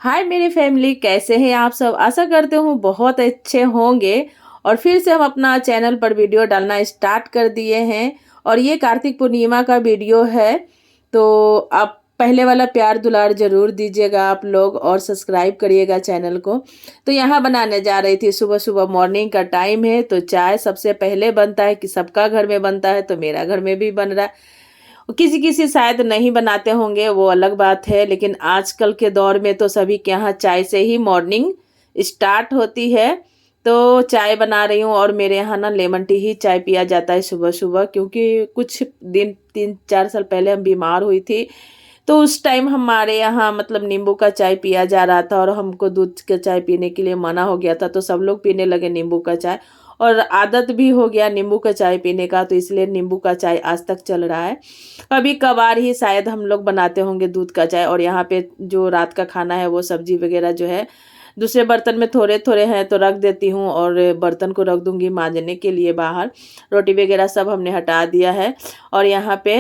हाय मेरी फैमिली, कैसे हैं आप सब। आशा करते हूँ बहुत अच्छे होंगे। और फिर से हम अपना चैनल पर वीडियो डालना स्टार्ट कर दिए हैं। और ये कार्तिक पूर्णिमा का वीडियो है, तो आप पहले वाला प्यार दुलार जरूर दीजिएगा आप लोग और सब्सक्राइब करिएगा चैनल को। तो यहाँ बनाने जा रही थी, सुबह सुबह मॉर्निंग का टाइम है, तो चाय सबसे पहले बनता है कि सबका घर में बनता है, तो मेरा घर में भी बन रहा है। किसी किसी शायद नहीं बनाते होंगे, वो अलग बात है, लेकिन आजकल के दौर में तो सभी के यहाँ चाय से ही मॉर्निंग स्टार्ट होती है। तो चाय बना रही हूँ और मेरे यहाँ ना लेमन टी ही चाय पिया जाता है सुबह सुबह, क्योंकि कुछ दिन 3-4 साल पहले हम बीमार हुई थी। तो उस टाइम हमारे यहाँ मतलब नींबू का चाय पिया जा रहा था और हमको दूध का चाय पीने के लिए मना हो गया था, तो सब लोग पीने लगे नींबू का चाय। और आदत भी हो गया नींबू का चाय पीने का, तो इसलिए नींबू का चाय आज तक चल रहा है। कभी कभार ही शायद हम लोग बनाते होंगे दूध का चाय। और यहाँ पे जो रात का खाना है वो सब्जी वगैरह जो है दूसरे बर्तन में थोड़े थोड़े हैं तो रख देती हूँ, और बर्तन को रख दूंगी मांजने के लिए बाहर। रोटी वगैरह सब हमने हटा दिया है। और यहाँ पे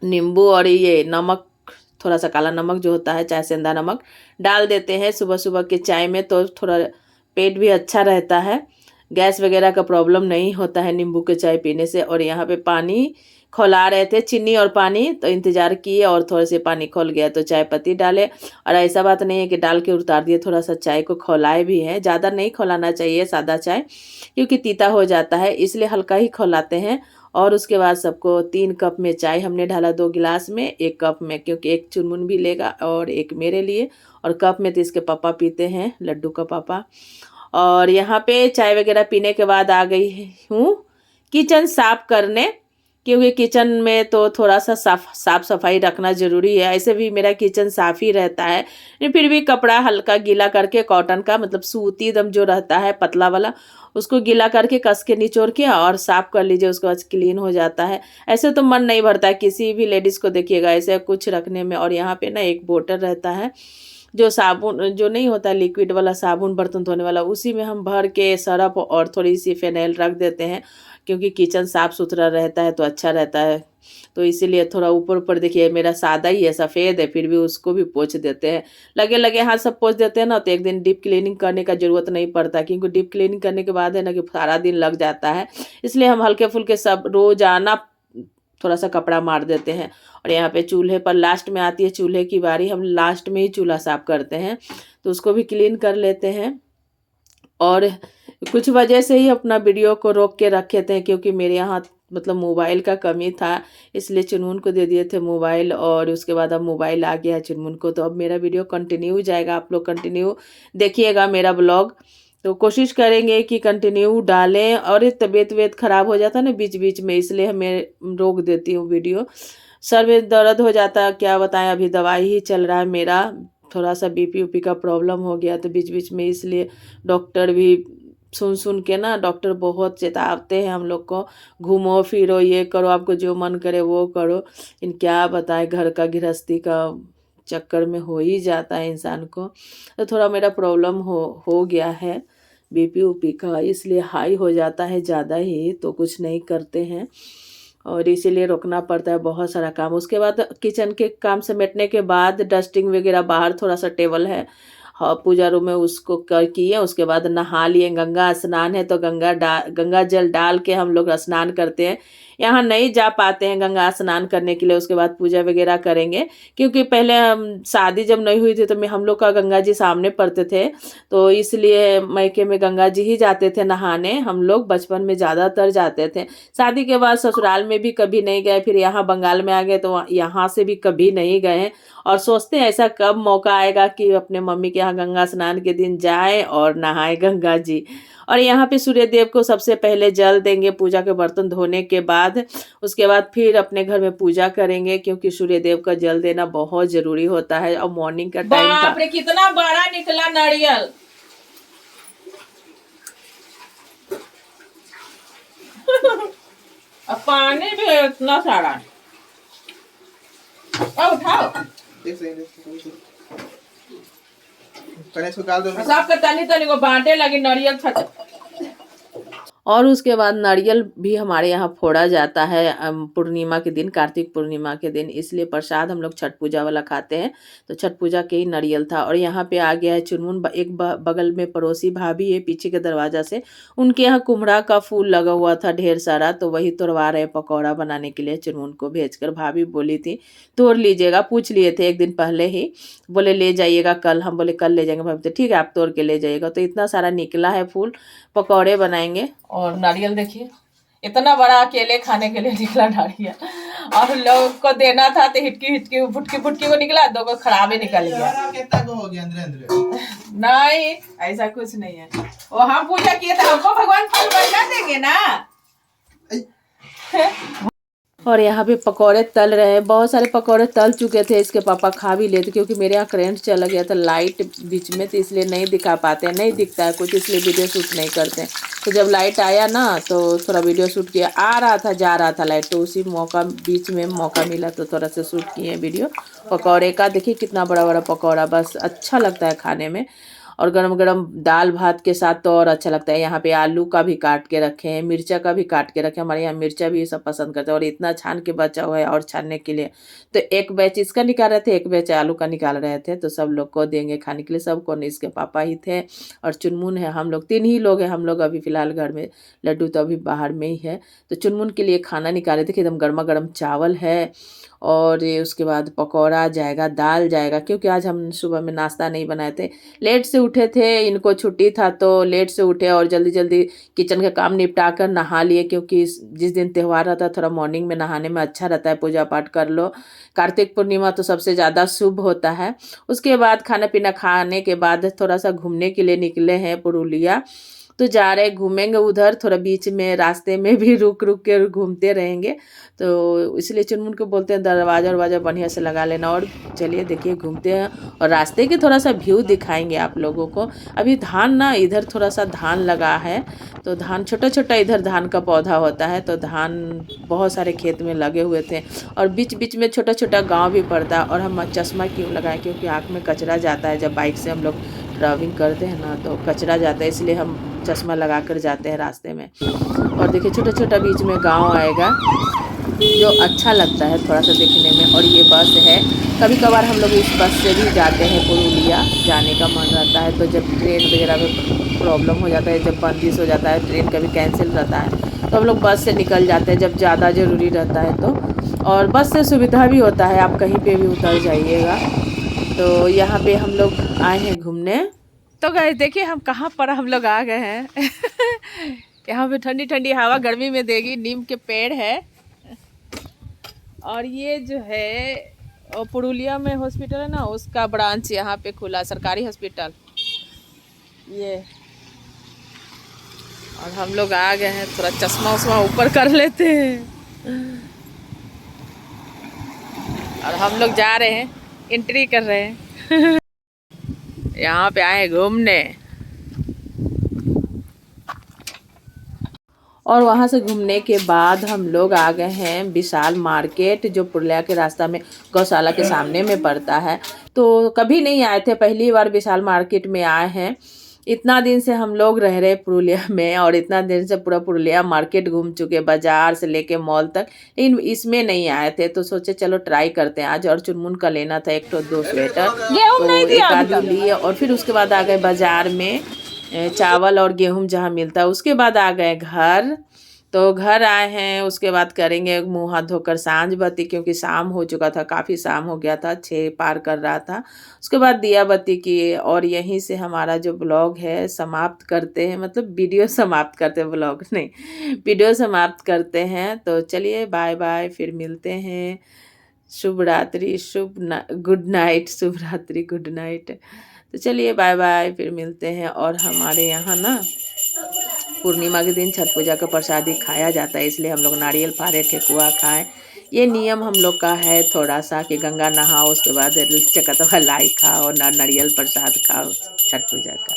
नींबू और ये नमक, थोड़ा सा काला नमक जो होता है, चाहे सेंधा नमक डाल देते हैं सुबह सुबह के चाय में, तो थोड़ा पेट भी अच्छा रहता है। गैस वगैरह का प्रॉब्लम नहीं होता है नींबू के चाय पीने से। और यहाँ पे पानी खौला रहे थे, चीनी और पानी, तो इंतज़ार किए और थोड़े से पानी खौल गया तो चाय पत्ती डाले। और ऐसा बात नहीं है कि डाल के उतार दिए, थोड़ा सा चाय को खौलाए भी है। ज़्यादा नहीं खौलाना चाहिए सादा चाय, क्योंकि तीता हो जाता है, इसलिए हल्का ही खौलाते हैं। और उसके बाद सबको 3 कप में चाय हमने ढाला, 2 गिलास में, 1 कप में, क्योंकि एक चुनमुन भी लेगा और एक मेरे लिए। और कप में तो इसके पापा पीते हैं, लड्डू का पापा। और यहाँ पे चाय वगैरह पीने के बाद आ गई हूँ किचन साफ करने, क्योंकि किचन में तो थोड़ा सा साफ सफाई रखना ज़रूरी है। ऐसे भी मेरा किचन साफ ही रहता है, लेकिन फिर भी कपड़ा हल्का गीला करके, कॉटन का मतलब सूती दम जो रहता है पतला वाला, उसको गीला करके कस के निचोड़ के और साफ कर लीजिए, उसके बाद क्लीन हो जाता है। ऐसे तो मन नहीं भरता है किसी भी लेडीज़ को, देखिएगा ऐसे कुछ रखने में। और यहाँ पे ना एक बोतल रहता है जो साबुन जो नहीं होता लिक्विड वाला साबुन बर्तन धोने वाला, उसी में हम भर के सरफ और थोड़ी सी फिनाइल रख देते हैं, क्योंकि किचन साफ़ सुथरा रहता है तो अच्छा रहता है। तो इसीलिए थोड़ा ऊपर ऊपर देखिए, मेरा सादा ही है, सफ़ेद है, फिर भी उसको भी पोंछ देते हैं। लगे लगे हाथ सब पोंछ देते हैं ना, तो एक दिन डीप क्लीनिंग करने का ज़रूरत नहीं पड़ता, क्योंकि डीप क्लीनिंग करने के बाद है ना कि सारा दिन लग जाता है। इसलिए हम हल्के फुल्के सब रोज़ाना थोड़ा सा कपड़ा मार देते हैं। और यहाँ पे चूल्हे पर लास्ट में आती है चूल्हे की बारी, हम लास्ट में ही चूल्हा साफ करते हैं, तो उसको भी क्लीन कर लेते हैं। और कुछ वजह से ही अपना वीडियो को रोक के रखे थे, क्योंकि मेरे यहाँ मतलब मोबाइल का कमी था, इसलिए चुनमुन को दे दिए थे मोबाइल। और उसके बाद अब मोबाइल आ गया है चुनमुन को, तो अब मेरा वीडियो कंटिन्यू जाएगा, आप लोग कंटिन्यू देखिएगा मेरा ब्लॉग। तो कोशिश करेंगे कि कंटिन्यू डालें। और ये तबीयत ख़राब हो जाता है ना बीच बीच में, इसलिए हमें रोक देती हूँ वीडियो। सर में दर्द हो जाता है, क्या बताएं, अभी दवाई ही चल रहा है मेरा। थोड़ा सा बीपी उपी का प्रॉब्लम हो गया तो बीच बीच में, इसलिए डॉक्टर भी सुन सुन के ना, डॉक्टर बहुत चेतावते हैं हम लोग को, घूमो फिरो, ये करो, आपको जो मन करे वो करो। इन क्या बताएं, घर का गृहस्थी का चक्कर में हो ही जाता है इंसान को। तो थोड़ा मेरा प्रॉब्लम हो गया है बीपी उपी का, इसलिए हाई हो जाता है ज़्यादा ही, तो कुछ नहीं करते हैं और इसीलिए रोकना पड़ता है बहुत सारा काम। उसके बाद किचन के काम समेटने के बाद डस्टिंग वगैरह, बाहर थोड़ा सा टेबल है, हाँ, पूजा रूम में, उसको कर किए। उसके बाद नहा लिए, गंगा स्नान है तो गंगा जल डाल के हम लोग स्नान करते हैं। यहाँ नहीं जा पाते हैं गंगा स्नान करने के लिए, उसके बाद पूजा वगैरह करेंगे, क्योंकि पहले हम शादी जब नहीं हुई थी तो हम लोग का गंगा जी सामने पड़ते थे, तो इसलिए मैके में गंगा जी ही जाते थे नहाने। हम लोग बचपन में ज़्यादातर जाते थे। शादी के बाद ससुराल में भी कभी नहीं गए, फिर यहाँ बंगाल में आ गए तो यहाँ से भी कभी नहीं गए हैं। और सोचते हैं ऐसा कब मौका आएगा कि अपने मम्मी के यहाँ गंगा स्नान के दिन जाए और नहाए गंगा जी। और यहाँ पे सूर्य देव को सबसे पहले जल देंगे पूजा के बर्तन धोने के बाद। उसके बाद फिर अपने घर में पूजा करेंगे, क्योंकि सूर्य देव का जल देना बहुत जरूरी होता है। और मॉर्निंग का टाइम था। बाप रे, कितना बड़ा निकला नारियल। अब पानी भी है इतना सारा। उठाओ, साफ कर, तनी तनी को बांटे लगी नारियल खत्म। और उसके बाद नारियल भी हमारे यहाँ फोड़ा जाता है पूर्णिमा के दिन, कार्तिक पूर्णिमा के दिन, इसलिए प्रसाद हम लोग छठ पूजा वाला खाते हैं। तो छठ पूजा के ही नारियल था। और यहाँ पे आ गया है चुनमुन, एक बगल में पड़ोसी भाभी है पीछे के दरवाजा से, उनके यहाँ कुम्हड़ा का फूल लगा हुआ था ढेर सारा, तो वही तोड़वा रहे पकौड़ा बनाने के लिए। चुनमुन को भेजकर भाभी बोली थी तोड़ लीजिएगा, पूछ लिए थे एक दिन पहले ही, बोले ले जाइएगा कल। हम बोले कल ले जाएंगे, भाभी तो ठीक है आप तोड़ के ले जाइएगा। तो इतना सारा निकला है फूल, पकौड़े बनाएंगे। और नारियल देखिए इतना बड़ा अकेले खाने के लिए निकला नारियल, और लोग को देना था तो हिटकी हिटकी फुटकी फुटकी को निकला, दो को खराब ही निकल गया। नहीं ऐसा कुछ नहीं है, वो हम पूजा किए तो हमको भगवान फल बढ़ा देंगे ना। और यहाँ पे पकौड़े तल रहे हैं, बहुत सारे पकौड़े तल चुके थे, इसके पापा खा भी लेते, क्योंकि मेरे यहाँ करंट चला गया था लाइट बीच में, तो इसलिए नहीं दिखा पाते हैं, नहीं दिखता है कुछ, इसलिए वीडियो शूट नहीं करते हैं। तो जब लाइट आया ना तो थोड़ा वीडियो शूट किया, आ रहा था जा रहा था लाइट, तो उसी मौका बीच में मौका मिला तो थोड़ा सा शूट किए वीडियो पकौड़े का। देखिए कितना बड़ा बड़ा पकौड़ा, बस अच्छा लगता है खाने में, और गरम गरम दाल भात के साथ तो और अच्छा लगता है। यहाँ पे आलू का भी काट के रखे हैं, मिर्चा का भी काट के रखे हैं, हमारे यहाँ मिर्चा भी सब पसंद करते हैं। और इतना छान के बचा हुआ है और छानने के लिए, तो एक बैच इसका निकाल रहे थे, एक बैच आलू का निकाल रहे थे, तो सब लोग को देंगे खाने के लिए, सबको नहीं, इसके पापा ही थे और चुनमुन है, हम लोग 3 ही लोग हैं हम लोग अभी फ़िलहाल घर में, लड्डू तो अभी बाहर में ही है। तो चुनमुन के लिए खाना निकाले थे, एकदम गर्मा गर्म चावल है, और ये उसके बाद पकौड़ा जाएगा, दाल जाएगा, क्योंकि आज हम सुबह में नाश्ता नहीं बनाए थे, लेट से उठे थे, इनको छुट्टी था तो लेट से उठे और जल्दी जल्दी किचन का काम निपटा कर नहा लिए, क्योंकि जिस दिन त्यौहार रहता है थोड़ा मॉर्निंग में नहाने में अच्छा रहता है, पूजा पाठ कर लो। कार्तिक पूर्णिमा तो सबसे ज़्यादा शुभ होता है। उसके बाद खाना पीना खाने के बाद थोड़ा सा घूमने के लिए निकले हैं पुरुलिया, तो जा रहे घूमेंगे उधर, थोड़ा बीच में रास्ते में भी रुक रुक के घूमते रहेंगे, तो इसलिए चुनमुन को बोलते हैं दरवाज़ा वरवाजा बढ़िया से लगा लेना। और चलिए देखिए घूमते हैं, और रास्ते के थोड़ा सा व्यू दिखाएंगे आप लोगों को। अभी धान ना, इधर थोड़ा सा धान लगा है, तो धान छोटा छोटा इधर धान का पौधा होता है, तो धान बहुत सारे खेत में लगे हुए थे, और बीच बीच में छोटा छोटा गाँव भी पड़ता है। और हम चश्मा क्यों लगाएं, क्योंकि आँख में कचरा जाता है, जब बाइक से हम लोग ड्राइविंग करते हैं ना तो कचरा जाता है, इसलिए हम चश्मा लगा कर जाते हैं रास्ते में। और देखिए छोटा छोटा बीच में गांव आएगा, जो अच्छा लगता है थोड़ा सा देखने में। और ये बस है, कभी कभार हम लोग इस बस से भी जाते हैं, पुरुलिया जाने का मन रहता है, तो जब ट्रेन वगैरह में प्रॉब्लम हो जाता है, जब बंदिश हो जाता है, ट्रेन कभी कैंसिल रहता है, तो हम लोग बस से निकल जाते हैं जब ज़्यादा ज़रूरी रहता है तो। और बस से सुविधा भी होता है, आप कहीं पे भी उतर जाइएगा। तो यहाँ पे हम लोग आए हैं घूमने। तो गाइस देखिए हम कहाँ पर हम लोग आ गए हैं यहाँ पे ठंडी ठंडी हवा गर्मी में देगी, नीम के पेड़ है। और ये जो है पुरुलिया में हॉस्पिटल है ना, उसका ब्रांच यहाँ पे खुला, सरकारी हॉस्पिटल ये। और हम लोग आ गए हैं, थोड़ा चश्मा उश्मा ऊपर कर लेते हैं, और हम लोग जा रहे हैं, एंट्री कर रहे हैं यहाँ पे आए घूमने। और वहाँ से घूमने के बाद हम लोग आ गए हैं विशाल मार्केट, जो पुरुलिया के रास्ता में गौशाला के सामने में पड़ता है। तो कभी नहीं आए थे, पहली बार विशाल मार्केट में आए हैं। इतना दिन से हम लोग रह रहे पुरुलिया में, और इतना दिन से पूरा पुरुलिया मार्केट घूम चुके, बाजार से लेके मॉल तक, लेकिन इसमें नहीं आए थे, तो सोचे चलो ट्राई करते हैं आज। और चुनमुन का लेना था 1 तो 2 स्वेटर, तो एक आदमी लिए, और फिर उसके बाद आ गए बाजार में चावल और गेहूं जहाँ मिलता है। उसके बाद आ गए घर, तो घर आए हैं, उसके बाद करेंगे मुँह हाथ धोकर सांझ बत्ती, क्योंकि शाम हो चुका था, काफ़ी शाम हो गया था, 6 पार कर रहा था। उसके बाद दिया बत्ती किए, और यहीं से हमारा जो ब्लॉग है समाप्त करते हैं, मतलब वीडियो समाप्त करते हैं, ब्लॉग नहीं, वीडियो समाप्त करते हैं। तो चलिए बाय बाय, फिर मिलते हैं। शुभ रात्रि, गुड नाइट, शुभ रात्रि, गुड नाइट। तो चलिए बाय बाय, फिर मिलते हैं। और हमारे यहाँ ना पूर्णिमा के दिन छठ पूजा का प्रसादी खाया जाता है, इसलिए हम लोग नारियल फाड़े, ठेकुआ खाएं, ये नियम हम लोग का है थोड़ा सा, कि गंगा नहाओ, उसके बाद चकतवा लाई खाओ, नारियल प्रसाद खाओ छठ पूजा का।